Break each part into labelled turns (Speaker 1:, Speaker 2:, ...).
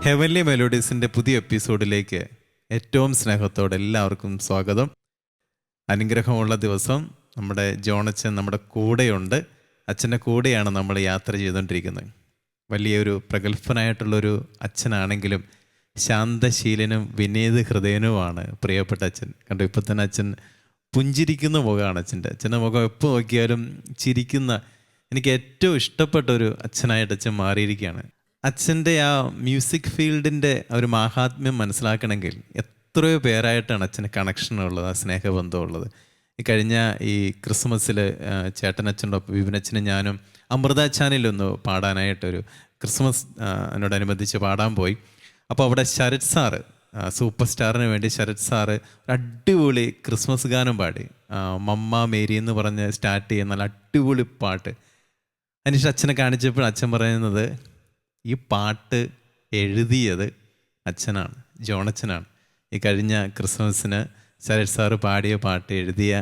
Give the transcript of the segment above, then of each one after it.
Speaker 1: Heavenly മെലോഡീസിൻ്റെ പുതിയ എപ്പിസോഡിലേക്ക് ഏറ്റവും സ്നേഹത്തോടെ എല്ലാവർക്കും സ്വാഗതം. അനുഗ്രഹമുള്ള ദിവസം. നമ്മുടെ ജോണച്ചൻ നമ്മുടെ കൂടെയുണ്ട്. അച്ഛൻ്റെ കൂടെയാണ് നമ്മൾ യാത്ര ചെയ്തുകൊണ്ടിരിക്കുന്നത്. വലിയൊരു പ്രഗത്ഭനായിട്ടുള്ളൊരു അച്ഛനാണെങ്കിലും ശാന്തശീലനും വിനീത ഹൃദയനുമാണ് പ്രിയപ്പെട്ട അച്ഛൻ. കണ്ടു, ഇപ്പം തന്നെ അച്ഛൻ പുഞ്ചിരിക്കുന്ന മുഖമാണ് അച്ഛൻ്റെ മുഖം. എപ്പോൾ നോക്കിയാലും ചിരിക്കുന്ന, എനിക്ക് ഏറ്റവും ഇഷ്ടപ്പെട്ട ഒരു അച്ഛനായിട്ട് അച്ഛൻ മാറിയിരിക്കുകയാണ്. അച്ഛൻ്റെ ആ മ്യൂസിക് ഫീൽഡിൻ്റെ ഒരു മാഹാത്മ്യം മനസ്സിലാക്കണമെങ്കിൽ എത്രയോ പേരായിട്ടാണ് അച്ഛന് കണക്ഷനുള്ളത്, ആ സ്നേഹബന്ധമുള്ളത്. ഈ കഴിഞ്ഞ ഈ ക്രിസ്മസിൽ ചേട്ടനച്ഛൻ്റെ ഒപ്പം വിപിനച്ഛനും ഞാനും അമൃത ചാനലിലൊന്ന് പാടാനായിട്ടൊരു ക്രിസ്മസ് അതിനോടനുബന്ധിച്ച് പാടാൻ പോയി. അപ്പോൾ അവിടെ ശരത് സാറ്, സൂപ്പർ സ്റ്റാറിന് വേണ്ടി ശരത് സാറ് ഒരു അടിപൊളി ക്രിസ്മസ് ഗാനം പാടി. മമ്മ മേരി എന്ന് പറഞ്ഞ് സ്റ്റാർട്ട് ചെയ്യുന്ന നല്ല അടിപൊളി പാട്ട്. അതിനുശേഷം അച്ഛനെ കാണിച്ചപ്പോൾ അച്ഛൻ പറയുന്നത്, ഈ പാട്ട് എഴുതിയത് അച്ഛനാണ്, ജോണച്ചനാണ്. ഈ കഴിഞ്ഞ ക്രിസ്മസിന് ശരത് സാറ് പാടിയ പാട്ട് എഴുതിയ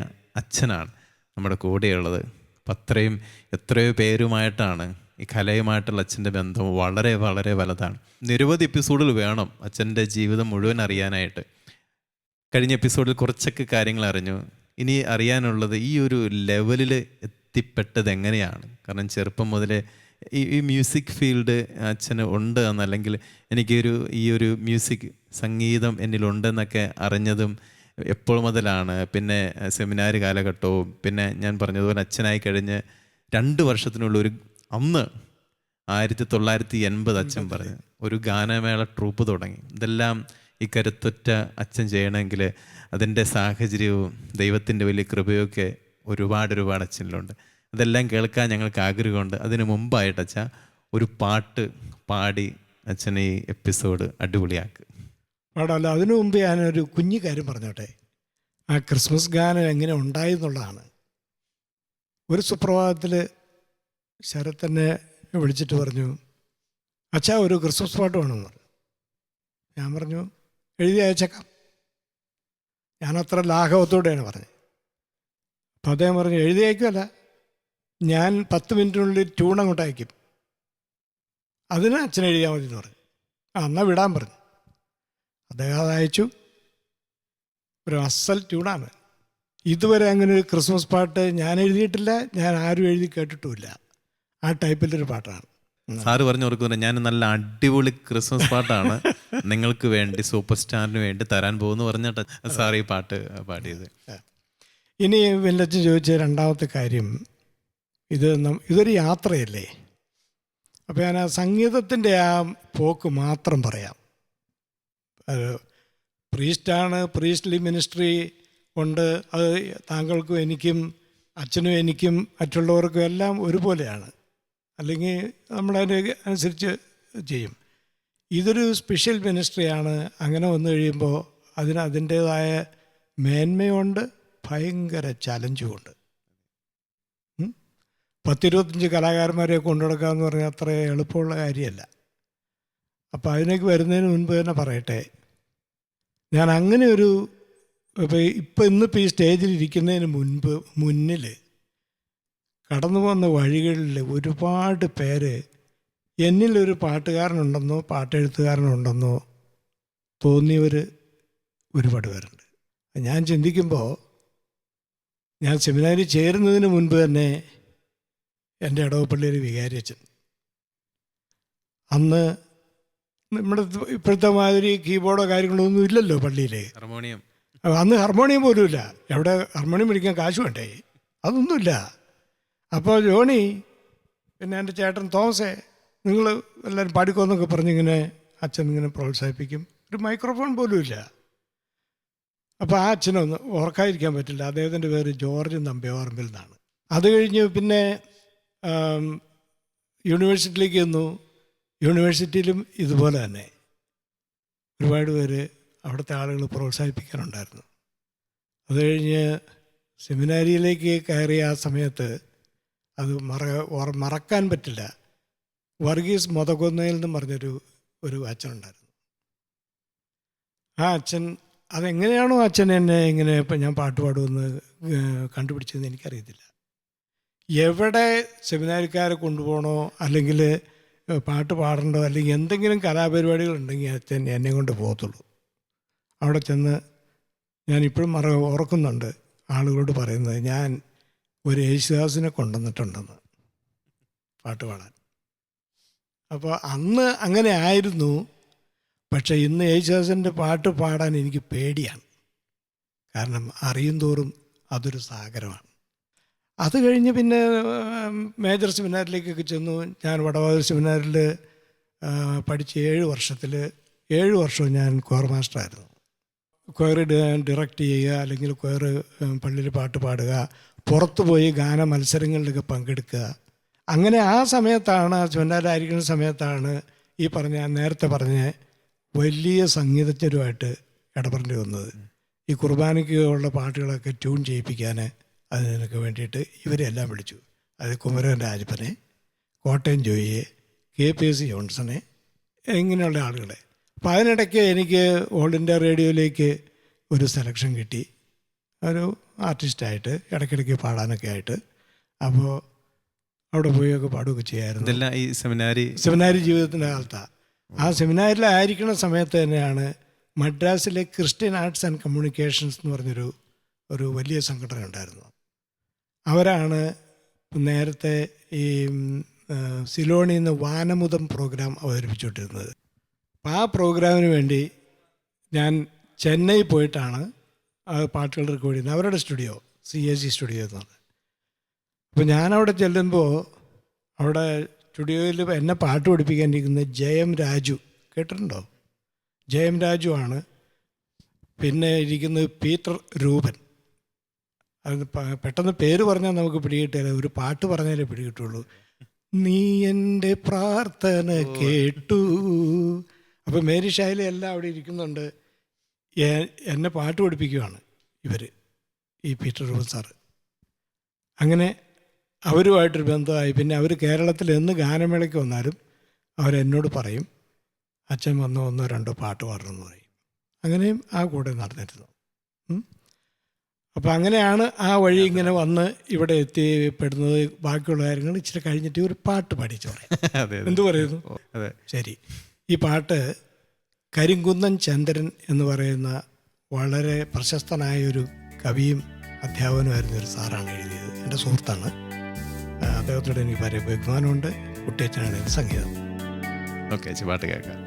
Speaker 1: അച്ഛനാണ് നമ്മുടെ കൂടെയുള്ളത്. അപ്പം എത്രയോ പേരുമായിട്ടാണ് ഈ കലയുമായിട്ടുള്ള അച്ഛൻ്റെ ബന്ധം വളരെ വളരെ വലുതാണ്. നിരവധി എപ്പിസോഡിൽ വേണം അച്ഛൻ്റെ ജീവിതം മുഴുവൻ അറിയാനായിട്ട്. കഴിഞ്ഞ എപ്പിസോഡിൽ കുറച്ചൊക്കെ കാര്യങ്ങൾ അറിഞ്ഞു. ഇനി അറിയാനുള്ളത് ഈ ഒരു ലെവലിൽ എത്തിപ്പെട്ടത് എങ്ങനെയാണ്. കാരണം ചെറുപ്പം മുതലേ ഈ മ്യൂസിക് ഫീൽഡ് അച്ഛന് ഉണ്ട് എന്നല്ലെങ്കിൽ ഈ ഒരു മ്യൂസിക് സംഗീതം എന്നിലുണ്ടെന്നൊക്കെ അറിഞ്ഞതും എപ്പോൾ മുതലാണ്. പിന്നെ സെമിനാർ കാലഘട്ടവും പിന്നെ ഞാൻ പറഞ്ഞതുപോലെ അച്ഛനായി കഴിഞ്ഞ് 2 വർഷത്തിനുള്ളിൽ അന്ന് 1980 അച്ഛൻ പറഞ്ഞു ഒരു ഗാനമേള ട്രൂപ്പ് തുടങ്ങി. ഇതെല്ലാം ഈ കരുത്തുറ്റ അച്ഛൻ ചെയ്യണമെങ്കിൽ അതിൻ്റെ സാഹചര്യവും ദൈവത്തിൻ്റെ വലിയ കൃപയൊക്കെ ഒരുപാട് അച്ഛനിലുണ്ട്. അതെല്ലാം കേൾക്കാൻ ഞങ്ങൾക്ക് ആഗ്രഹമുണ്ട്. അതിനു മുമ്പായിട്ട് അച്ഛാ ഒരു പാട്ട് പാടി അച്ഛൻ ഈ എപ്പിസോഡ് അടിപൊളിയാക്ക്.
Speaker 2: പാടാമല്ലോ. അതിനു മുമ്പ് ഞാനൊരു കുഞ്ഞു കാര്യം പറഞ്ഞോട്ടെ. ആ ക്രിസ്മസ് ഗാനം എങ്ങനെ ഉണ്ടായി എന്നുള്ളതാണ്. ഒരു സുപ്രഭാതത്തിൽ ശരത് തന്നെ വിളിച്ചിട്ട് പറഞ്ഞു, അച്ഛാ ഒരു ക്രിസ്മസ് പാട്ട് വേണമെന്ന് പറഞ്ഞു. ഞാൻ പറഞ്ഞു, എഴുതി അയച്ചേക്കാം. ഞാനത്ര ലാഘവത്തോടെയാണ് പറഞ്ഞത്. അപ്പം അദ്ദേഹം പറഞ്ഞു, എഴുതി അയക്കുമല്ല, ഞാൻ 10 മിനിറ്റിനുള്ളിൽ ട്യൂൺ അങ്ങോട്ട് അയക്കും, അതിന് അച്ഛൻ എഴുതിയാൽ മതി എന്ന് പറഞ്ഞു. എന്നാൽ വിടാൻ പറഞ്ഞു. അദ്ദേഹം അത് അയച്ചു. ഒരു അസൽ ട്യൂണാണ്. ഇതുവരെ അങ്ങനെ ഒരു ക്രിസ്മസ് പാട്ട് ഞാൻ എഴുതിയിട്ടില്ല, ഞാൻ ആരും എഴുതി കേട്ടിട്ടുമില്ല. ആ ടൈപ്പിലൊരു പാട്ടാണ്.
Speaker 1: സാറ് പറഞ്ഞു ഓർക്കുന്നത്, ഞാൻ നല്ല അടിപൊളി ക്രിസ്മസ് പാട്ടാണ് നിങ്ങൾക്ക് വേണ്ടി, സൂപ്പർ സ്റ്റാറിന് വേണ്ടി തരാൻ പോകുന്നു പറഞ്ഞിട്ട് സാർ ഈ പാട്ട് പാടിയത്.
Speaker 2: ഇനി വെല്ലച്ചൻ ചോദിച്ച രണ്ടാമത്തെ കാര്യം, ഇതൊരു യാത്രയല്ലേ. അപ്പോൾ ഞാൻ ആ സംഗീതത്തിൻ്റെ ആ പോക്ക് മാത്രം പറയാം. പ്രീസ്റ്റാണ്, പ്രീസ്റ്റ്ലി മിനിസ്ട്രി ഉണ്ട്. അത് താങ്കൾക്കും എനിക്കും അച്ഛനും എനിക്കും മറ്റുള്ളവർക്കും എല്ലാം ഒരുപോലെയാണ്. അല്ലെങ്കിൽ നമ്മളതിന് അനുസരിച്ച് ചെയ്യും. ഇതൊരു സ്പെഷ്യൽ മിനിസ്ട്രിയാണ്. അങ്ങനെ വന്നു കഴിയുമ്പോൾ അതിൻ്റേതായ മേന്മയുണ്ട്, ഭയങ്കര ചലഞ്ചുമുണ്ട്. 10-25 കലാകാരന്മാരെ കൊണ്ടു നടക്കാമെന്ന് പറഞ്ഞാൽ അത്ര എളുപ്പമുള്ള കാര്യമല്ല. അപ്പോൾ അതിനേക്ക് വരുന്നതിന് മുൻപ് തന്നെ പറയട്ടെ, ഞാൻ അങ്ങനെ ഒരു ഇന്നിപ്പോൾ ഈ സ്റ്റേജിൽ ഇരിക്കുന്നതിന് മുന്നിൽ കടന്നു പോകുന്ന വഴികളിൽ ഒരുപാട് പേര് എന്നിലൊരു പാട്ടുകാരനുണ്ടെന്നോ പാട്ടെഴുത്തുകാരനുണ്ടെന്നോ തോന്നിയവർ ഒരുപാട് പേരുണ്ട്. ഞാൻ ചിന്തിക്കുമ്പോൾ, ഞാൻ സെമിനാരിൽ ചേരുന്നതിന് മുൻപ് തന്നെ എൻ്റെ ഇടവപ്പള്ളിയിൽ വികാരിയച്ഛൻ, അന്ന് നമ്മുടെ ഇപ്പോഴത്തെ മാതിരി കീബോർഡോ കാര്യങ്ങളോ ഒന്നും ഇല്ലല്ലോ പള്ളിയിൽ. അന്ന് ഹാർമോണിയം പോലും ഇല്ല. എവിടെ ഹാർമോണിയം മേടിക്കാൻ കാശ് വേണ്ടേ? അതൊന്നുമില്ല. അപ്പോൾ ജോണി, പിന്നെ എൻ്റെ ചേട്ടൻ തോമസേ, നിങ്ങൾ എല്ലാവരും പാടിക്കോന്നൊക്കെ പറഞ്ഞിങ്ങനെ അച്ഛൻ ഇങ്ങനെ പ്രോത്സാഹിപ്പിക്കും. ഒരു മൈക്രോഫോൺ പോലും ഇല്ല. അപ്പോൾ ആ അച്ഛനൊന്ന് ഓർക്കാതിരിക്കാൻ പറ്റില്ല. അദ്ദേഹത്തിൻ്റെ പേര് ജോർജ് നമ്പ്യാർമ്പിൽ നിന്നാണ്. അത് കഴിഞ്ഞ് പിന്നെ യൂണിവേഴ്സിറ്റിയിലേക്ക് വന്നു. യൂണിവേഴ്സിറ്റിയിലും ഇതുപോലെ തന്നെ ഒരുപാട് പേര് അവിടുത്തെ ആളുകൾ പ്രോത്സാഹിപ്പിക്കാനുണ്ടായിരുന്നു. അത് കഴിഞ്ഞ് സെമിനാരിയിലേക്ക് കയറിയ ആ സമയത്ത് അത് മറക്കാൻ പറ്റില്ല. വർഗീസ് മൊതകൊന്നയിൽ എന്ന് പറഞ്ഞൊരു അച്ഛനുണ്ടായിരുന്നു. ആ അച്ഛൻ അതെങ്ങനെയാണോ അച്ഛൻ എന്നെ ഇങ്ങനെ ഇപ്പം ഞാൻ പാട്ട് പാടുമെന്ന് കണ്ടുപിടിച്ചതെന്ന് എനിക്കറിയത്തില്ല. എവിടെ സെമിനാരിക്കാരെ കൊണ്ടുപോകണോ അല്ലെങ്കിൽ പാട്ട് പാടേണ്ടോ അല്ലെങ്കിൽ എന്തെങ്കിലും കലാപരിപാടികളുണ്ടെങ്കിൽ അച്ഛൻ എന്നെ കൊണ്ട് പോകത്തുള്ളൂ. അവിടെ ചെന്ന് ഞാനിപ്പോഴും ഓർക്കുന്നുണ്ട് ആളുകളോട് പറയുന്നത്, ഞാൻ ഒരു യേശുദാസിനെ കൊണ്ടുവന്നിട്ടുണ്ടെന്ന് പാട്ട് പാടാൻ. അപ്പോൾ അന്ന് അങ്ങനെ ആയിരുന്നു. പക്ഷേ ഇന്ന് യേശുദാസിൻ്റെ പാട്ട് പാടാൻ എനിക്ക് പേടിയാണ്. കാരണം അറിയും തോറും അതൊരു സാഗരമാണ്. അത് കഴിഞ്ഞ് പിന്നെ മേജർ സെമിനാറിലേക്കൊക്കെ ചെന്നു. ഞാൻ വടവാതൂർ സെമിനാറിൽ പഠിച്ച 7 വർഷവും ഞാൻ കൊയർ മാസ്റ്ററായിരുന്നു. കൊയർ ഡയറക്റ്റ് ചെയ്യുക, അല്ലെങ്കിൽ കൊയർ പള്ളിയിൽ പാട്ട് പാടുക, പുറത്തു പോയി ഗാന മത്സരങ്ങളിലൊക്കെ പങ്കെടുക്കുക. അങ്ങനെ ആ സമയത്താണ്, സെമിനാറിലായിരിക്കുന്ന സമയത്താണ് ഈ നേരത്തെ പറഞ്ഞ വലിയ സംഗീതജ്ഞരുമായിട്ട് ഇടപെടേണ്ടി വന്നത്. ഈ കുർബാനയ്ക്ക് ഉള്ള പാട്ടുകളൊക്കെ ട്യൂൺ ചെയ്യിപ്പിക്കാൻ അതിനൊക്കെ വേണ്ടിയിട്ട് ഇവരെല്ലാം വിളിച്ചു. അത് കുമരൻ രാജപ്പനെ, കോട്ടയം ജോയിയെ, KPS ജോൺസനെ, ഇങ്ങനെയുള്ള ആളുകളെ. അപ്പോൾ അതിനിടയ്ക്ക് എനിക്ക് ഓൾ ഇന്ത്യ റേഡിയോയിലേക്ക് ഒരു സെലക്ഷൻ കിട്ടി, ഒരു ആർട്ടിസ്റ്റായിട്ട് ഇടയ്ക്കിടയ്ക്ക് പാടാനൊക്കെ ആയിട്ട്. അപ്പോൾ അവിടെ പോയൊക്കെ പാടുകയൊക്കെ ചെയ്യായിരുന്നു.
Speaker 1: ഇതെല്ലാം ഈ
Speaker 2: സെമിനാരി ജീവിതത്തിൻ്റെ കാലത്താണ്. ആ സെമിനാരിലായിരിക്കുന്ന സമയത്ത് തന്നെയാണ് മദ്രാസിലെ ക്രിസ്ത്യൻ ആർട്സ് ആൻഡ് കമ്മ്യൂണിക്കേഷൻസ് എന്ന് പറഞ്ഞൊരു വലിയ സംഘടന ഉണ്ടായിരുന്നു. അവരാണ് നേരത്തെ ഈ സിലോണിൽ നിന്ന് വാനമുദം പ്രോഗ്രാം അവതരിപ്പിച്ചുകൊണ്ടിരുന്നത്. അപ്പം ആ പ്രോഗ്രാമിന് വേണ്ടി ഞാൻ ചെന്നൈ പോയിട്ടാണ് ആ പാട്ടുകൾ റെക്കോർഡ് ചെയ്യുന്നത്. അവരുടെ സ്റ്റുഡിയോ CAC സ്റ്റുഡിയോ എന്ന് പറഞ്ഞത്. അപ്പോൾ ഞാനവിടെ ചെല്ലുമ്പോൾ അവിടെ സ്റ്റുഡിയോയിൽ എന്നെ പാട്ട് പഠിപ്പിക്കാനിരിക്കുന്നത് ജയം രാജു, കേട്ടിട്ടുണ്ടോ? ജയം രാജു ആണ്. പിന്നെ ഇരിക്കുന്നത് പീറ്റർ രൂപൻ. അത് പെട്ടെന്ന് പേര് പറഞ്ഞാൽ നമുക്ക് പിടികിട്ടില്ല, ഒരു പാട്ട് പറഞ്ഞാലേ പിടികിട്ടുള്ളൂ. നീ എൻ്റെ പ്രാർത്ഥന കേട്ടു. അപ്പോൾ മേരി ഷൈല എല്ലാം അവിടെ ഇരിക്കുന്നുണ്ട്. എന്നെ പാട്ട് പഠിപ്പിക്കുകയാണ് ഇവർ, ഈ പീറ്റർ രൂപൻ സാറ്. അങ്ങനെ അവരുമായിട്ടൊരു ബന്ധമായി. പിന്നെ അവർ കേരളത്തിൽ എന്ന് ഗാനമേളയ്ക്ക് വന്നാലും അവരെന്നോട് പറയും, അച്ഛൻ വന്ന് 1-2 പാട്ട് പാടണമെന്ന് പറയും. അങ്ങനെയും ആ കൂടെ നടന്നിരുന്നു. അപ്പോൾ അങ്ങനെയാണ് ആ വഴി ഇങ്ങനെ വന്ന് ഇവിടെ എത്തിപ്പെടുന്നത്. ബാക്കിയുള്ള കാര്യങ്ങൾ ഇച്ചിരി കഴിഞ്ഞിട്ട് ഒരു പാട്ട് പാടിച്ചു പറയാം. എന്തു പറയുന്നു? ശരി. ഈ പാട്ട് കരിങ്കുന്നൻ ചന്ദ്രൻ എന്ന് പറയുന്ന വളരെ പ്രശസ്തനായൊരു കവിയും അധ്യാപകനുമായിരുന്ന ഒരു സാറാണ് എഴുതിയത്. എൻ്റെ സുഹൃത്താണ്. അദ്ദേഹത്തോട് എനിക്ക് ബഹുമാനമുണ്ട്. കുട്ടിയച്ഛനാണ് എൻ്റെ സംഗീതം.
Speaker 1: ഓക്കെ, പാട്ട് കേൾക്കാം.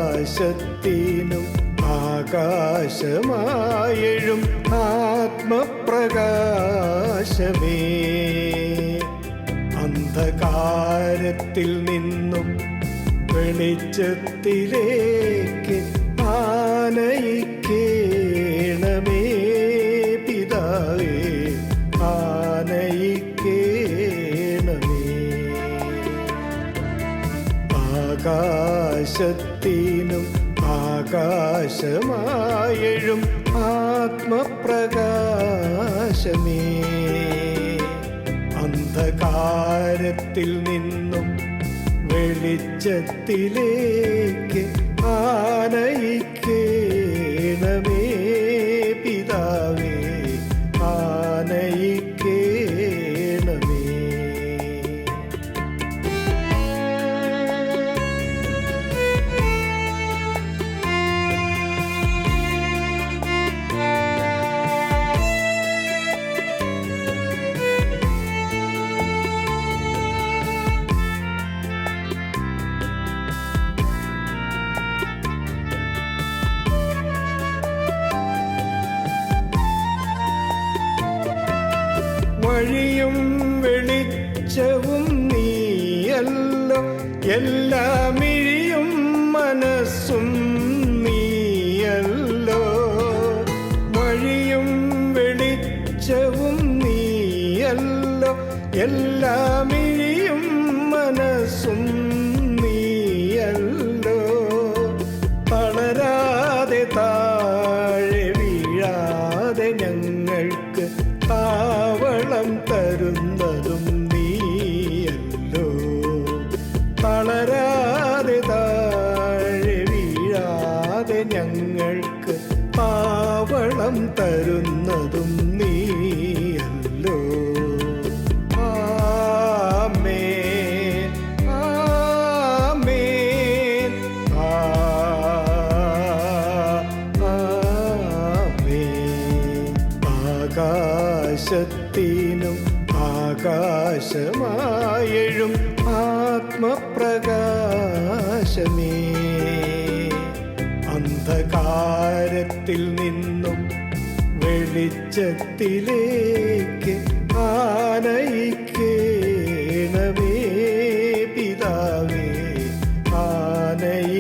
Speaker 2: ആകാശത്തിനും ആകാശമായഴും ആത്മപ്രകാശമേ, അന്ധകാരത്തിൽ നിന്നും വെളിച്ചത്തിലേക്ക് ആനയിക്കേണമേ പിതാവേ, ആനയിക്കേണമേ. ആകാശത്തിനും ആകാശമായഴും ആത്മപ്രകാശമേ, അന്ധകാരത്തിൽ നിന്നും വെളിച്ചത്തിലേക്ക് ആനയിക്കേണമേ പിതാവേ, ആനയിക്കേണമേ. വഴിയും വെളിച്ചവും നീയല്ലോ, എല്ലാം മിഴിയും മനസ്സും നീയല്ലോ. വഴിയും വെളിച്ചവും നീയല്ലോ, എല്ലാം മിഴിയും മനസ്സും നീയല്ലോ. തളരാതെ താഴെ വീഴാതെ ഞങ്ങൾക്ക് താവളം തരുന്നതും നീയല്ലോ. തളരാതെ താഴെ ഞങ്ങൾക്ക് പാവളം തരുന്നതും നീയല്ലോ. ആമേൻ, ആമേൻ, ആമേൻ. ആകാശത്തിനും ആകാശമായഴും ആത്മപ്രകാശമേ, അന്ധകാരത്തിൽ നിന്നും വെളിച്ചത്തിലേക്ക് ആനയിക്കേണമേ പിതാവേ, ആനയിക്കേണമേ.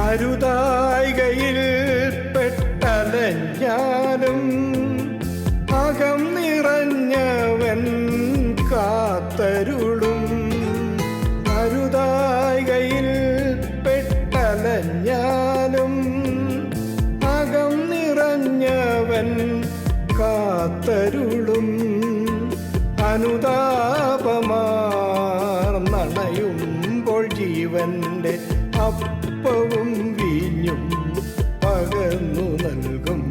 Speaker 2: അരുതായികയിൽ പെട്ടലഞ്ഞാലും അകം നിറഞ്ഞവൻ കാത്തരുളും. അരുതായികയിൽ പെട്ടലഞ്ഞാലും അകം നിറഞ്ഞവൻ കാത്തരുളും. അനുതാപമാർന്നണയുമ്പോൾ ജീവന്റെ അപ്പവും വീഞ്ഞും പകർന്നു നൽകും.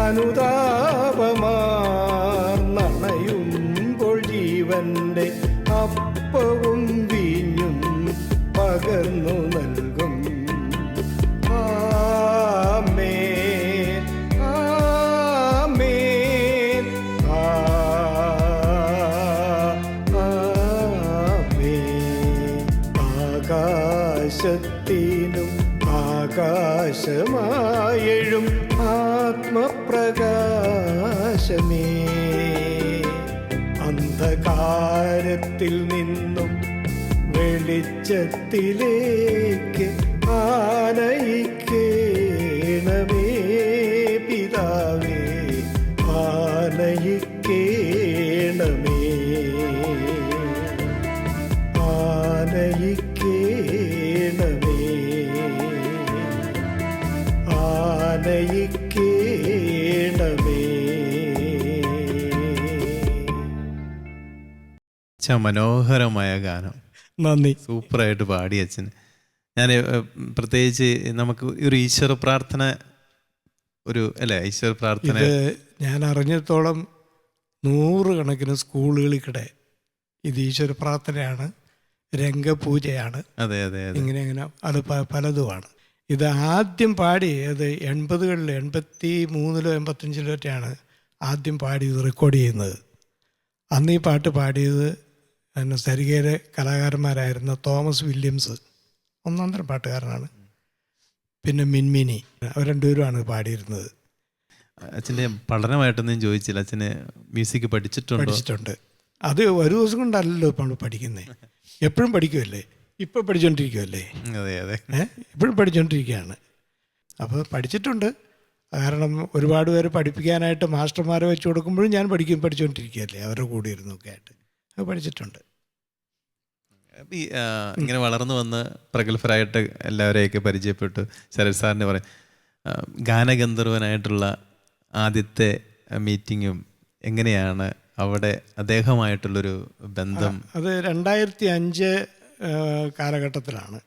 Speaker 2: അനുതാപമാർന്നണയുമ്പോൾ ജീവന്റെ അപ്പവും വീഞ്ഞും പകർന്നു നൽകും. ആമേൻ, ആമേൻ, ആമേൻ. ആകാശത്തിനും ആകാശമായഴും ആത്മപ്രകാശമേ, അന്ധകാരത്തിൽ നിന്നും വെളിച്ചത്തിലേക്ക് ആനയിക്കേണമേ പിതാവേ, ആനയിക്കേണമേ, ആനയിക്കേണമേ, ആനയിക്കേണമേ.
Speaker 1: മനോഹരമായ ഗാനം,
Speaker 2: നന്ദി.
Speaker 1: സൂപ്പറായിട്ട് പാടി അച്ഛന്. ഞാൻ പ്രത്യേകിച്ച് നമുക്ക് ഒരു ഈശ്വര പ്രാർത്ഥന, ഒരു അല്ലേ ഈശ്വര പ്രാർത്ഥന,
Speaker 2: ഞാൻ അറിഞ്ഞിടത്തോളം 100 കണക്കിന് സ്കൂളുകളിൽ കൂടെ ഇത് ഈശ്വര പ്രാർത്ഥനയാണ്, രംഗപൂജയാണ്.
Speaker 1: അതെ അതെ അതെ,
Speaker 2: ഇങ്ങനെ അത് പലതുമാണ്. ഇത് ആദ്യം പാടി അത് 80കളിൽ 83-ലോ 85-ലോ ഒക്കെയാണ് ആദ്യം പാടി ഇത് റെക്കോർഡ് ചെയ്യുന്നത്. അന്ന് ഈ പാട്ട് പാടിയത് സരിഗയിലെ കലാകാരന്മാരായിരുന്ന തോമസ് വില്യംസ്, ഒന്നാന്തരം പാട്ടുകാരനാണ്, പിന്നെ മിൻമിനി, അവർ രണ്ടുപേരുമാണ് പാടിയിരുന്നത്.
Speaker 1: അച്ഛൻ്റെ പഠനമായിട്ടൊന്നും ചോദിച്ചില്ല, അച്ഛന് മ്യൂസിക് പഠിച്ചിട്ടുണ്ട്.
Speaker 2: അത് ഒരു ദിവസം കൊണ്ടല്ലല്ലോ നമ്മൾ പഠിക്കുന്നത്, എപ്പോഴും പഠിക്കുമല്ലേ, ഇപ്പം പഠിച്ചുകൊണ്ടിരിക്കുമല്ലേ.
Speaker 1: അതെ അതെ,
Speaker 2: ഇപ്പോഴും പഠിച്ചുകൊണ്ടിരിക്കുകയാണ്. അപ്പോൾ പഠിച്ചിട്ടുണ്ട്. കാരണം ഒരുപാട് പേര് പഠിപ്പിക്കാനായിട്ട് മാസ്റ്റർമാരെ വെച്ച് കൊടുക്കുമ്പോഴും ഞാൻ പഠിച്ചുകൊണ്ടിരിക്കുകയല്ലേ, അവരുടെ കൂടെ ഇരുന്നൊക്കെ ആയിട്ട് അത് പഠിച്ചിട്ടുണ്ട്.
Speaker 1: ഇങ്ങനെ വളർന്നു വന്ന് പ്രഗത്ഭരായിട്ട് എല്ലാവരെയൊക്കെ പരിചയപ്പെട്ടു. ശരത് സാറിന് പറയും ഗാനഗന്ധർവനായിട്ടുള്ള ആദ്യത്തെ മീറ്റിങ്ങും എങ്ങനെയാണ് അവിടെ അദ്ദേഹമായിട്ടുള്ളൊരു ബന്ധം?
Speaker 2: അത് 2005 കാലഘട്ടത്തിലാണ്.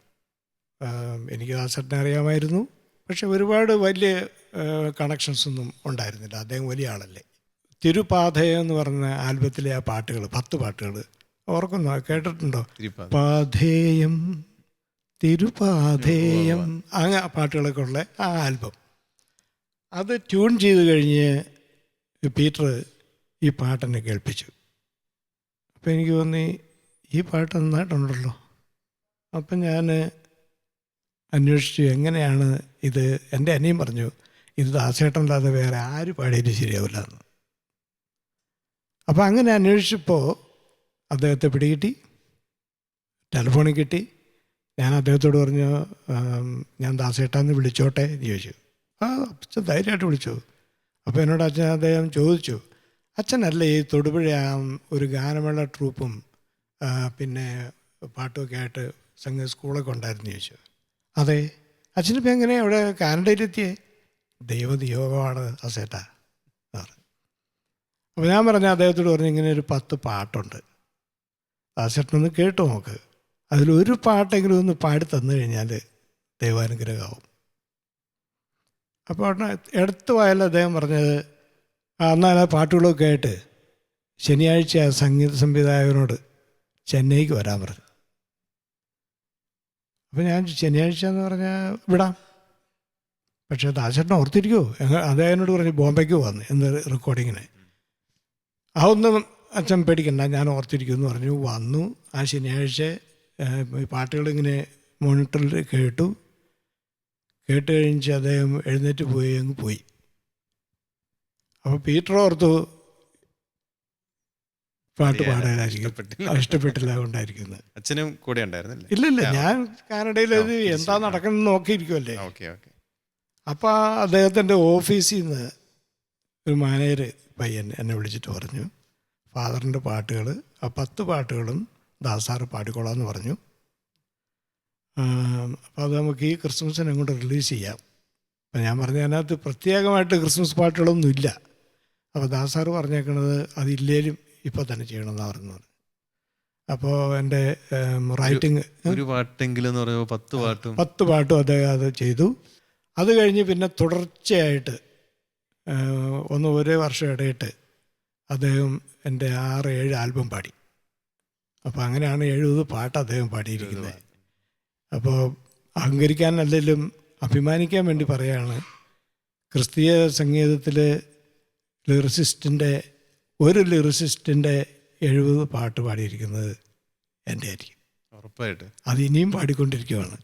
Speaker 2: എനിക്ക് ദാസേട്ടനെ അറിയാമായിരുന്നു, പക്ഷെ ഒരുപാട് വലിയ കണക്ഷൻസ് ഒന്നും ഉണ്ടായിരുന്നില്ല. അദ്ദേഹം വലിയ ആളല്ലേ. തിരുപാഥയം എന്ന് പറഞ്ഞ ആൽബത്തിലെ ആ പാട്ടുകൾ, 10 പാട്ടുകൾ ഓർക്കുന്നോ, കേട്ടിട്ടുണ്ടോ? പാഥേയം, തിരുപാഥേയം, അങ്ങനെ പാട്ടുകളൊക്കെ ഉള്ള ആ ആൽബം, അത് ട്യൂൺ ചെയ്ത് കഴിഞ്ഞ് പീറ്റർ ഈ പാട്ടെന്നെ കേൾപ്പിച്ചു. അപ്പം എനിക്ക് തോന്നി ഈ പാട്ട് നന്നായിട്ടുണ്ടല്ലോ. അപ്പം ഞാൻ അന്വേഷിച്ചു എങ്ങനെയാണ് ഇത്. എൻ്റെ അനിയൻ പറഞ്ഞു ഇത് ദാസേട്ടനല്ലാതെ വേറെ ആര് പാടിയിട്ട് ശരിയാവില്ല എന്ന്. അപ്പം അങ്ങനെ അന്വേഷിച്ചപ്പോൾ അദ്ദേഹത്തെ പിടികിട്ടി, ടെലിഫോണിൽ കിട്ടി. ഞാൻ അദ്ദേഹത്തോട് പറഞ്ഞു, ഞാൻ ദാസേട്ടാന്ന് വിളിച്ചോട്ടെ എന്ന് ചോദിച്ചു. അച്ഛൻ ധൈര്യമായിട്ട് വിളിച്ചു. അപ്പോൾ എന്നോട് അദ്ദേഹം ചോദിച്ചു, അച്ഛനല്ലേ ഈ തൊടുപുഴ ഒരു ഗാനമേള ട്രൂപ്പും പിന്നെ പാട്ടുമൊക്കെ ആയിട്ട് സംഗീത സ്കൂളൊക്കെ ഉണ്ടായിരുന്നു ചോദിച്ചു. അതെ. അച്ഛനിപ്പോൾ എങ്ങനെയാണ് അവിടെ കാനഡയിലെത്തിയേ? ദൈവനിയോഗമാണ് ദാസേട്ടാ. അപ്പോൾ ഞാൻ പറഞ്ഞു, അദ്ദേഹത്തോട് പറഞ്ഞു, ഇങ്ങനെ ഒരു 10 പാട്ടുണ്ട്, ദാസേട്ടനൊന്ന് കേട്ടു നോക്ക്, അതിലൊരു പാട്ടെങ്കിലും ഒന്ന് പാടി തന്നു കഴിഞ്ഞാൽ ദൈവാനുഗ്രഹമാവും. അപ്പോൾ എടുത്തു പോയാലും അദ്ദേഹം പറഞ്ഞത്, എന്നാൽ ആ പാട്ടുകളൊക്കെ ആയിട്ട് ശനിയാഴ്ച സംഗീത സംവിധായകനോട് ചെന്നൈക്ക് വരാൻ പറഞ്ഞു. അപ്പോൾ ഞാൻ ശനിയാഴ്ച എന്ന് പറഞ്ഞാൽ വിടാം, പക്ഷേ ദാസേട്ടൻ ഓർത്തിരിക്കുമോ? അദ്ദേഹത്തിനോട് പറഞ്ഞു ബോംബെക്ക് വന്ന് എന്ത് റെക്കോർഡിങ്ങിന്. അതൊന്നും അച്ഛൻ പേടിക്കണ്ട, ഞാൻ ഓർത്തിരിക്കുമെന്ന് പറഞ്ഞു. വന്നു. ആ ശനിയാഴ്ച പാട്ടുകളിങ്ങനെ മോണിറ്ററിൽ കേട്ട് കഴിഞ്ഞ് അദ്ദേഹം എഴുന്നേറ്റ് അങ്ങ് പോയി. അപ്പോൾ പീറ്റർ ഓർത്തു പാട്ട് പാടാനായിരിക്കും, ഇഷ്ടപ്പെട്ടില്ല കൊണ്ടായിരിക്കുന്നത്.
Speaker 1: അച്ഛനും കൂടെ ഉണ്ടായിരുന്നില്ല?
Speaker 2: ഇല്ലില്ല, ഞാൻ കാനഡയിൽ എന്താ നടക്കുന്നത് നോക്കിയിരിക്കുമല്ലേ. അപ്പോൾ അദ്ദേഹത്തിൻ്റെ ഓഫീസിൽ നിന്ന് ഒരു മാനേജർ പയ്യൻ എന്നെ വിളിച്ചിട്ട് പറഞ്ഞു, ഫാദറിൻ്റെ പാട്ടുകൾ, ആ 10 പാട്ടുകളും ദാസാറ് പാടിക്കോളാമെന്ന് പറഞ്ഞു. അപ്പോൾ അത് നമുക്ക് ഈ ക്രിസ്മസിനെ കൊണ്ട് റിലീസ് ചെയ്യാം. അപ്പം ഞാൻ പറഞ്ഞു, അതിനകത്ത് പ്രത്യേകമായിട്ട് ക്രിസ്മസ് പാട്ടുകളൊന്നും ഇല്ല. അപ്പോൾ ദാസാറ് പറഞ്ഞേക്കണത് അതില്ലേലും ഇപ്പോൾ തന്നെ ചെയ്യണമെന്നാണ് പറഞ്ഞത്. അപ്പോൾ എൻ്റെ റൈറ്റിംഗ്
Speaker 1: ഒരു പാട്ടെങ്കിലും എന്ന് പറയുമ്പോൾ 10
Speaker 2: പാട്ടും അദ്ദേഹം അത് ചെയ്തു. അത് കഴിഞ്ഞ് പിന്നെ തുടർച്ചയായിട്ട് ഒരേ വർഷം ഇടയിട്ട് അദ്ദേഹം എൻ്റെ 6-7 ആൽബം പാടി. അപ്പോൾ അങ്ങനെയാണ് 70 പാട്ട് അദ്ദേഹം പാടിയിരിക്കുന്നത്. അപ്പോൾ അഹങ്കരിക്കാനല്ലെങ്കിലും അഭിമാനിക്കാൻ വേണ്ടി പറയുകയാണ്, ക്രിസ്തീയ സംഗീതത്തിൽ ഒരു ലിറിസിസ്റ്റിൻ്റെ 70 പാട്ട് പാടിയിരിക്കുന്നത് എൻ്റെ ആയിരിക്കും.
Speaker 1: ഉറപ്പായിട്ട്
Speaker 2: അത് ഇനിയും പാടിക്കൊണ്ടിരിക്കുകയാണ്.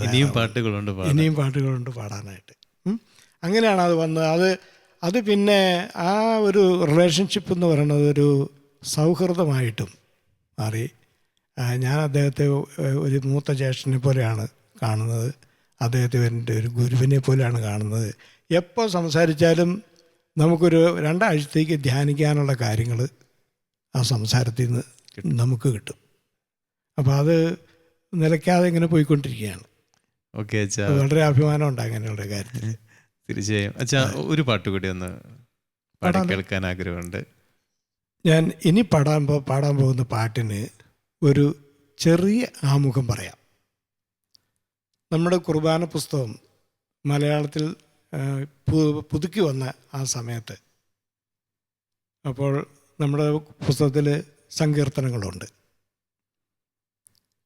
Speaker 2: ഇനിയും പാട്ടുകളുണ്ട് പാടാനായിട്ട്. അങ്ങനെയാണ് അത് വന്നത്. അത് പിന്നെ ആ ഒരു റിലേഷൻഷിപ്പ് എന്ന് പറയുന്നത് ഒരു സൗഹൃദമായിട്ടും മാറി. ഞാൻ അദ്ദേഹത്തെ ഒരു മൂത്ത ജ്യേഷ്ഠനെ പോലെയാണ് കാണുന്നത്, അദ്ദേഹത്തെ എൻ്റെ ഒരു ഗുരുവിനെ പോലെയാണ് കാണുന്നത്. എപ്പോൾ സംസാരിച്ചാലും നമുക്കൊരു 2 ആഴ്ചത്തേക്ക് ധ്യാനിക്കാനുള്ള കാര്യങ്ങൾ ആ സംസാരത്തിൽ നിന്ന് നമുക്ക് കിട്ടും. അപ്പോൾ അത് നിലയ്ക്കാതെ ഇങ്ങനെ പോയിക്കൊണ്ടിരിക്കുകയാണ്.
Speaker 1: ഓക്കെ അച്ഛാ,
Speaker 2: വളരെ അഭിമാനമുണ്ട് അങ്ങനെയുള്ള കാര്യത്തിൽ.
Speaker 1: തീർച്ചയായും അച്ഛാ, ഒരു പാട്ട് കൂടി ഒന്ന് കേൾക്കാൻ ആഗ്രഹമുണ്ട്.
Speaker 2: ഞാൻ ഇനി പാടാൻ പോകുന്ന പാട്ടിന് ഒരു ചെറിയ ആമുഖം പറയാം. നമ്മുടെ കുർബാന പുസ്തകം മലയാളത്തിൽ പുതുക്കി വന്ന ആ സമയത്ത്, അപ്പോൾ നമ്മുടെ പുസ്തകത്തിൽ സങ്കീർത്തനങ്ങളുണ്ട്.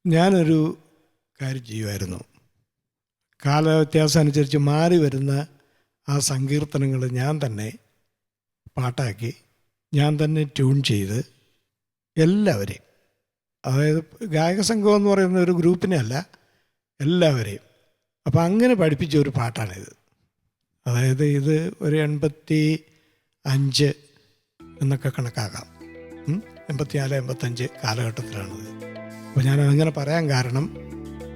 Speaker 2: ഞാനൊരു കാര്യം ചെയ്യുമായിരുന്നു, കാലവ്യത്യാസം അനുസരിച്ച് മാറി വരുന്ന ആ സങ്കീർത്തനങ്ങൾ ഞാൻ തന്നെ പാട്ടാക്കി, ഞാൻ തന്നെ ട്യൂൺ ചെയ്ത് എല്ലാവരെയും, അതായത് ഗായക സംഘം എന്ന് പറയുന്ന ഒരു ഗ്രൂപ്പിനെ അല്ല, എല്ലാവരെയും. അപ്പം അങ്ങനെ പഠിപ്പിച്ച ഒരു പാട്ടാണിത്. അതായത് ഇത് ഒരു 85 എന്നൊക്കെ കണക്കാക്കാം, 84-85 കാലഘട്ടത്തിലാണിത്. അപ്പോൾ ഞാനതങ്ങനെ പറയാൻ കാരണം,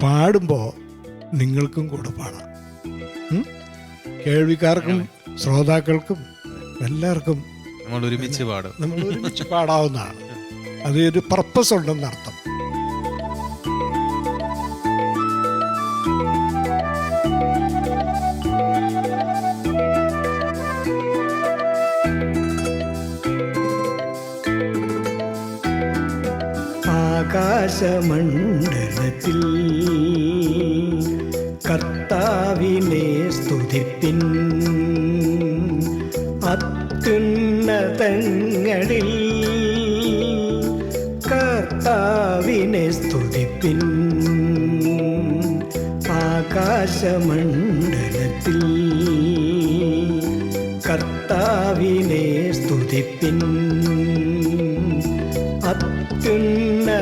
Speaker 2: പാടുമ്പോൾ നിങ്ങൾക്കും കൂടെ പാടാം, കേൾവിക്കാർക്കും ശ്രോതാക്കൾക്കും എല്ലാവർക്കും
Speaker 1: നമ്മൾ ഒരുമിച്ച്
Speaker 2: പാടാവുന്നതാണ്. അതൊരു പർപ്പസ് ഉണ്ടെന്നർത്ഥം. ആകാശമണ്ഡലത്തിൽ കർത്താവിനെ സ്തുതിപ്പിൻ, അത്യുന്നതങ്ങളിൽ കർത്താവിനെ സ്തുതിപ്പിൻ. ആകാശമണ്ഡലത്തിൽ കർത്താവിനെ സ്തുതിപ്പിൻ, അത്യുന്നതങ്ങളിൽ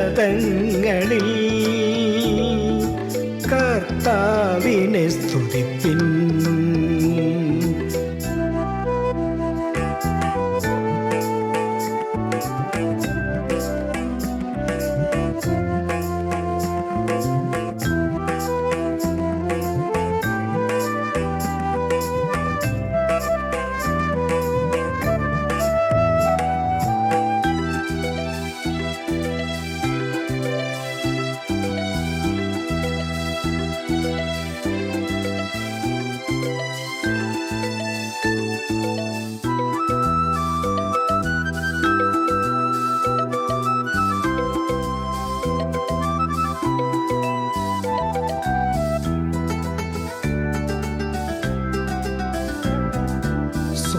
Speaker 2: കർത്താവിനെ സ്തുതിപ്പിൻ.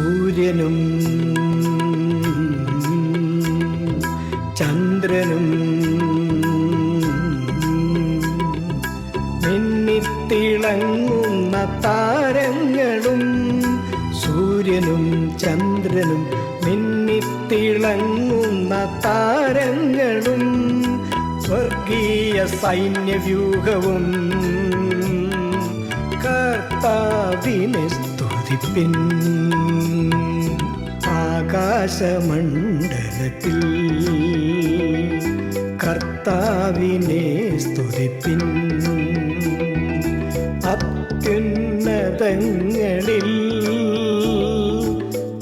Speaker 2: സൂര്യനും ചന്ദ്രനും മിന്നിത്തിളങ്ങുന്ന താരങ്ങളും, സൂര്യനും ചന്ദ്രനും മിന്നിത്തിളങ്ങുന്ന താരങ്ങളും, സ്വർഗീയ സൈന്യവ്യൂഹവും കർത്താവിനെ സ്തുതിപ്പിൻ. ആകാശമണ്ഡലത്തിൽ കർത്താവിനെ സ്തുതിപ്പിൻ. അത്യുന്നതങ്ങളിൽ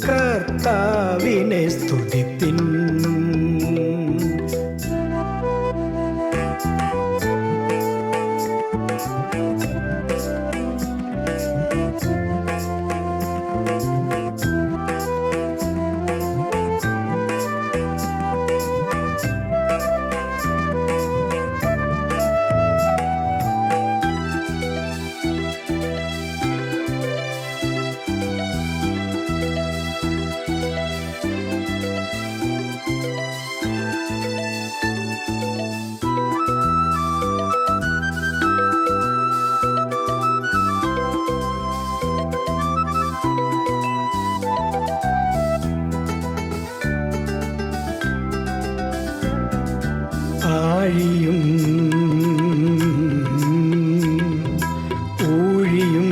Speaker 2: കർത്താവിനെ സ്തുതിപ്പിൻ. ആഴിയും ഊഴിയും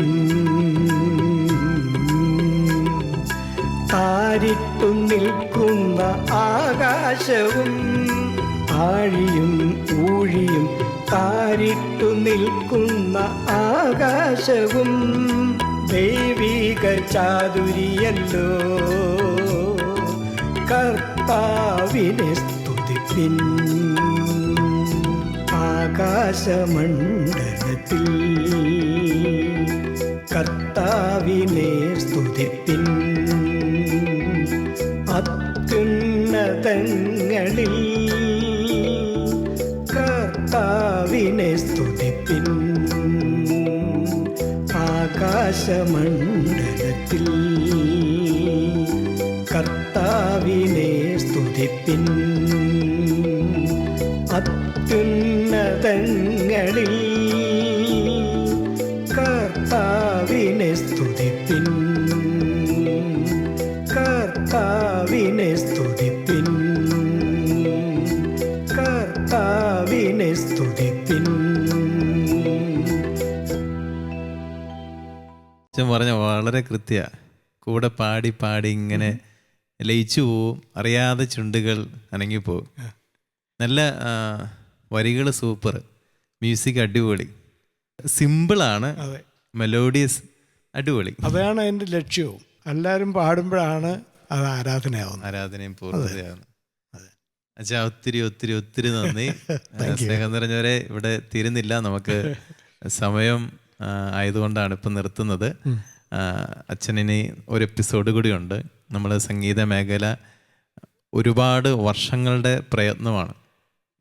Speaker 2: താരിട്ടു നിൽക്കുന്ന ആകാശവും, ആഴിയും ഊഴിയും താരിട്ടു നിൽക്കുന്ന ആകാശവും ദൈവിക ചാതുരിയല്ലോ. കർത്താവിനെ സ്തുതിപ്പിൻ. ആകാശമണ്ഡലത്തിൽ കർത്താവിനെ സ്തുതിപ്പിൻ. അത്യുന്നതങ്ങളിൽ കർത്താവിനെ സ്തുതിപ്പിൻ. ആകാശമണ്ഡലത്തിൽ കർത്താവിനെ സ്തുതിപ്പിൻ. അത്യുന്നതങ്ങളിൽ കർത്താവിനെ സ്തുതിപ്പിൻ. കർത്താവിനെ സ്തുതിപ്പിൻ. കർത്താവിനെ സ്തുതിപ്പിൻ.
Speaker 1: അച്ഛൻ പറഞ്ഞ വളരെ കൃത്യ. കൂടെ പാടി പാടി ഇങ്ങനെ ലയിച്ചു പോവും, അറിയാതെ ചുണ്ടുകൾ അനങ്ങിപ്പോവും. നല്ല വരികൾ സൂപ്പർ, മ്യൂസിക് അടിപൊളി, സിമ്പിളാണ്, മെലോഡിയസ്, അടിപൊളി.
Speaker 2: അതാണ് അതിൻ്റെ ലക്ഷ്യവും. എല്ലാവരും പാടുമ്പോഴാണ് അത് ആരാധനയാവുന്നത്,
Speaker 1: ആരാധനയും പൂർണ്ണതയാവുന്നത്. അച്ഛാ ഒത്തിരി ഒത്തിരി ഒത്തിരി നന്ദി. സ്നേഹം നിറഞ്ഞവരെ, ഇവിടെ തീരുന്നില്ല, നമുക്ക് സമയം ആയതുകൊണ്ടാണ് ഇപ്പം നിർത്തുന്നത്. അച്ഛനിനി ഒരു എപ്പിസോഡ് കൂടിയുണ്ട്. നമ്മൾ സംഗീത മേഖല ഒരുപാട് വർഷങ്ങളുടെ പ്രയത്നമാണ്.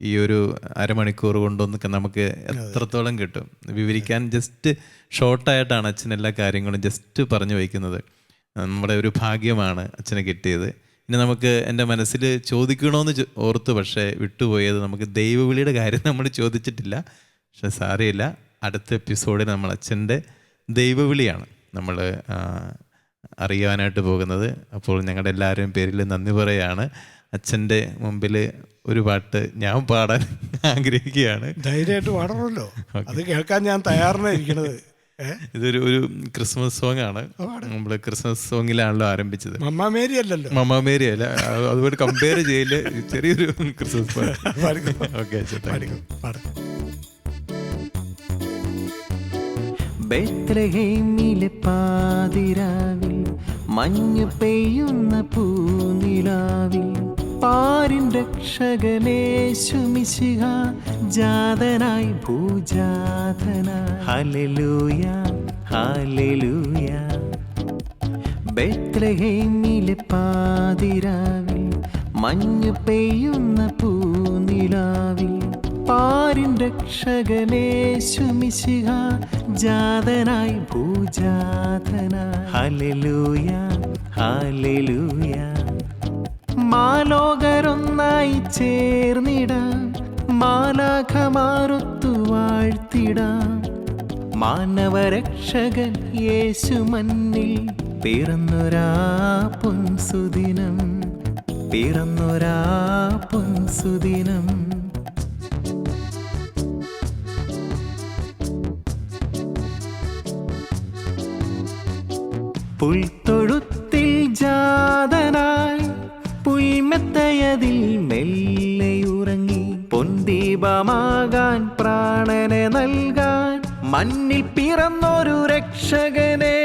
Speaker 1: ഈ ഒരു അരമണിക്കൂർ കൊണ്ടൊന്നൊക്കെ നമുക്ക് എത്രത്തോളം കിട്ടും വിവരിക്കാൻ. ജസ്റ്റ് ഷോർട്ടായിട്ടാണ് അച്ഛൻ എല്ലാ കാര്യങ്ങളും ജസ്റ്റ് പറഞ്ഞു വയ്ക്കുന്നത്. നമ്മുടെ ഒരു ഭാഗ്യമാണ് അച്ഛനെ കിട്ടിയത്. ഇനി നമുക്ക് എൻ്റെ മനസ്സിൽ ചോദിക്കണമെന്ന് ഓർത്ത് പക്ഷേ വിട്ടുപോയത്, നമുക്ക് ദൈവവിളിയുടെ കാര്യം നമ്മൾ ചോദിച്ചിട്ടില്ല. പക്ഷെ സാരമില്ല, അടുത്ത എപ്പിസോഡിൽ നമ്മൾ അച്ഛൻ്റെ ദൈവവിളിയാണ് നമ്മൾ അറിയാനായിട്ട് പോകുന്നത്. അപ്പോൾ ഞങ്ങളുടെ എല്ലാവരുടെയും പേരിൽ നന്ദി പറയുകയാണ്. അച്ഛൻ്റെ മുമ്പിൽ ഒരു പാട്ട് ഞാൻ പാടാൻ ആഗ്രഹിക്കുകയാണ്.
Speaker 2: ധൈര്യമായിട്ട് പാടണമല്ലോ, അത് കേൾക്കാൻ ഞാൻ തയ്യാറായിരിക്കണത്.
Speaker 1: ഇതൊരു ക്രിസ്മസ് സോങ് ആണ്. നമ്മൾ ക്രിസ്മസ് സോങ്ങിലാണല്ലോ ആരംഭിച്ചത്.
Speaker 2: മമ്മാ മേരി അല്ലല്ലോ.
Speaker 1: മമ്മാ മേരി അല്ല, അതുകൊണ്ട് കമ്പയർ ചെയ്യല് ചെറിയൊരു ക്രിസ്മസ് പാട്ട്. ഓക്കെ,
Speaker 3: ബെത്ലഹേമിലെ പാതിരാവിൽ മഞ്ഞു പെയ്യുന്ന പൂനിലാവിൽ പാരിൻ രക്ഷകനേശു മിശിഹ ജാതനായി ഭൂജാതനായി. Hallelujah hallelujah. ബെത്ലഹേമിലെ പാതിരാവിൽ മഞ്ഞു പെയ്യുന്ന പൂനിലാവിൽ പാരിൻ രക്ഷകനേശുമിശിഹ ജാതനായി ഭൂജാതനായി. Hallelujah hallelujah. മാലോകരൊന്നായി ചേർന്നിടാം, മാലാഖമാരൊത്തു വാഴ്ത്തിടാം. മാനവരക്ഷകൻ യേശു മന്നിൽ പിറന്നൊരാ പൊൻസുദിനം, പിറന്നൊരാ പൊൻസുദിനം. പുൽത്തൊഴുത്തിൽ ജാതനായി പുൽമെത്തയതിൽ മെല്ലെയുറങ്ങി. പൊൻദീപമാകാൻ പ്രാണനെ നൽകാൻ മണ്ണിൽ പിറന്നൊരു രക്ഷകനെ.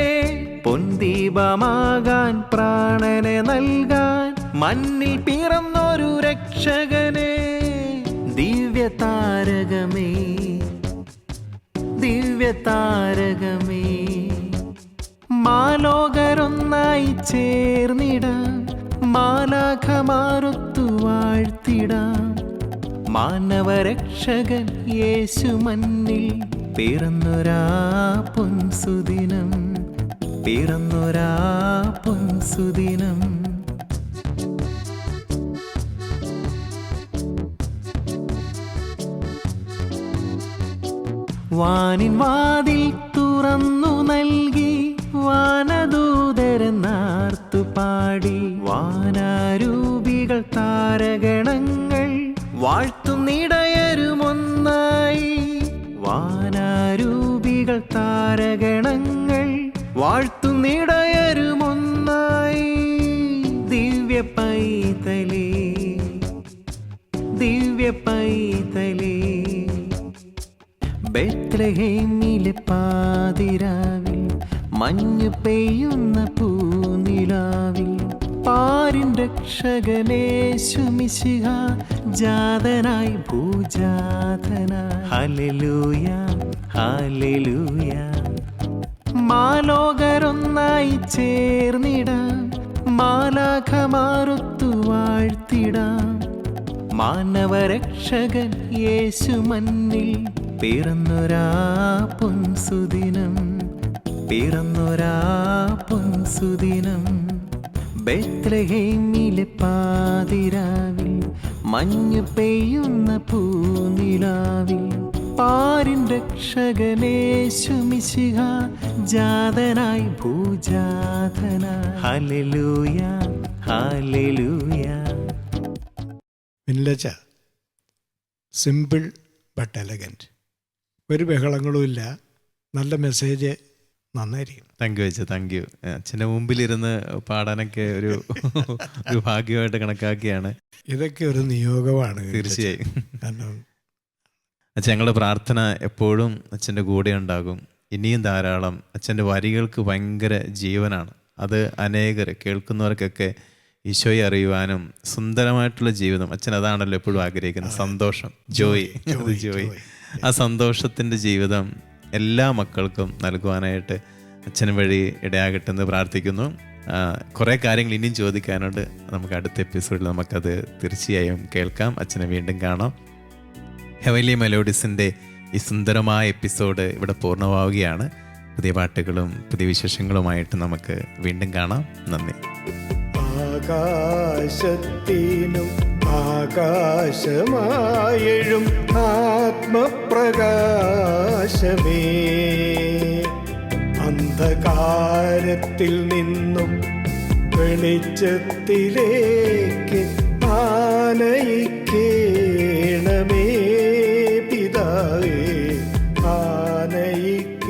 Speaker 3: പൊൻദീപമാകാൻ പ്രാണനെ നൽകാൻ മണ്ണിൽ പിറന്നൊരു രക്ഷകനെ. ദിവ്യതാരകമേ ദിവ്യതാരകമേ. മാലോകരൊന്നായി ചേർന്നിടാം, മാലാഖമാരൊത്തു വാഴ്ത്തിടാം. മാനവരക്ഷകൻ യേശു മന്നിൽ പിറന്നൊരാ പൊൻസുദിനം, പിറന്നൊരാ പൊൻസുദിനം. വാനിൻ വാതിൽ തുറന്നു നൽകി, വാനദൂതരെന്നാർത്തു പാടി. വാനാരൂപികൾ താരഗണങ്ങൾ വാഴ്ത്തുന്നിടയരുമൊന്നായി. വാനാരൂപികൾ താരഗണങ്ങൾ വാഴ്ത്തുന്നിടയരുമൊന്നായി. ദിവ്യ പൈതലേ ദിവ്യ പൈതലേ. ബെത്ലഹേമിലെ പാതിരാവിൽ മഞ്ഞു പെയ്യുന്ന പൂനിലാവിൽ പാരിൻ രക്ഷകനേശുമിശിഹ ജാതനായി ഭൂജാതനായി. Hallelujah hallelujah. മാലോകരൊന്നായി ചേർന്നിടാം, മാലാഖമാരൊത്തു വാഴ്ത്തിടാം. മാനവരക്ഷകൻ യേശു മന്നിൽ പിറന്നൊരാ പൊൻസുദിനം, പിറന്നൊരാ പൊൻസുദിനം. ബെത്ലഹേമിലെ പാതിരാവിൽ മഞ്ഞു പെയ്യുന്ന പൂനിലാവിൽ പാരിൻ രക്ഷകനേശുമിശിഹ ജാതനായി ഭൂജാതനായി. Hallelujah hallelujah.
Speaker 2: മിനിലച്ച സിമ്പിൾ ബട്ട് എലഗൻറ്റ്. ഒരു ബഹളങ്ങളുമില്ല. നല്ല മെസ്സേജ്. നന്നായിരിക്കും.
Speaker 1: താങ്ക് യു അച്ഛാ, താങ്ക് യു. അച്ഛൻ്റെ മുമ്പിലിരുന്ന് പാടാനൊക്കെ ഒരു ഒരു ഭാഗ്യമായിട്ട് കണക്കാക്കിയാണ്.
Speaker 2: ഇതൊക്കെ ഒരു നിയോഗമാണ്
Speaker 1: തീർച്ചയായും.
Speaker 2: കാരണം
Speaker 1: അച്ഛൻ ഞങ്ങളുടെ പ്രാർത്ഥന എപ്പോഴും അച്ഛൻ്റെ കൂടെ ഉണ്ടാകും. ഇനിയും ധാരാളം. അച്ഛൻ്റെ വരികൾക്ക് ഭയങ്കര ജീവനാണ്. അത് അനേകർ കേൾക്കുന്നവർക്കൊക്കെ ഈശോയെ അറിയുവാനും സുന്ദരമായിട്ടുള്ള ജീവിതം. അച്ഛൻ അതാണല്ലോ എപ്പോഴും ആഗ്രഹിക്കുന്നത്. സന്തോഷം, ജോയ്. അത് ജോയ്. ആ സന്തോഷത്തിൻ്റെ ജീവിതം എല്ലാ മക്കൾക്കും നൽകുവാനായിട്ട് അച്ഛന് വഴി ഇടയാകട്ടെ എന്ന് പ്രാർത്ഥിക്കുന്നു. കുറേ കാര്യങ്ങൾ ഇനിയും ചോദിക്കാനുണ്ട്. നമുക്ക് അടുത്ത എപ്പിസോഡിൽ നമുക്കത് തീർച്ചയായും കേൾക്കാം. അച്ഛനെ വീണ്ടും കാണാം. ഹെവൻലി മെലോഡീസിൻ്റെ ഈ സുന്ദരമായ എപ്പിസോഡ് ഇവിടെ പൂർണ്ണമാവുകയാണ്. പുതിയ പാട്ടുകളും പുതിയ വിശേഷങ്ങളുമായിട്ട് നമുക്ക് വീണ്ടും കാണാം. നന്ദി.
Speaker 2: ആകാശത്തിനും ആകാശമായഴും ആത്മപ്രകാശമേ, അന്ധകാരത്തിൽ നിന്നും വെളിച്ചത്തിലേക്ക് ആനയിക്കേണമേ പിതാവേ, ആനയിക്കേണമേ.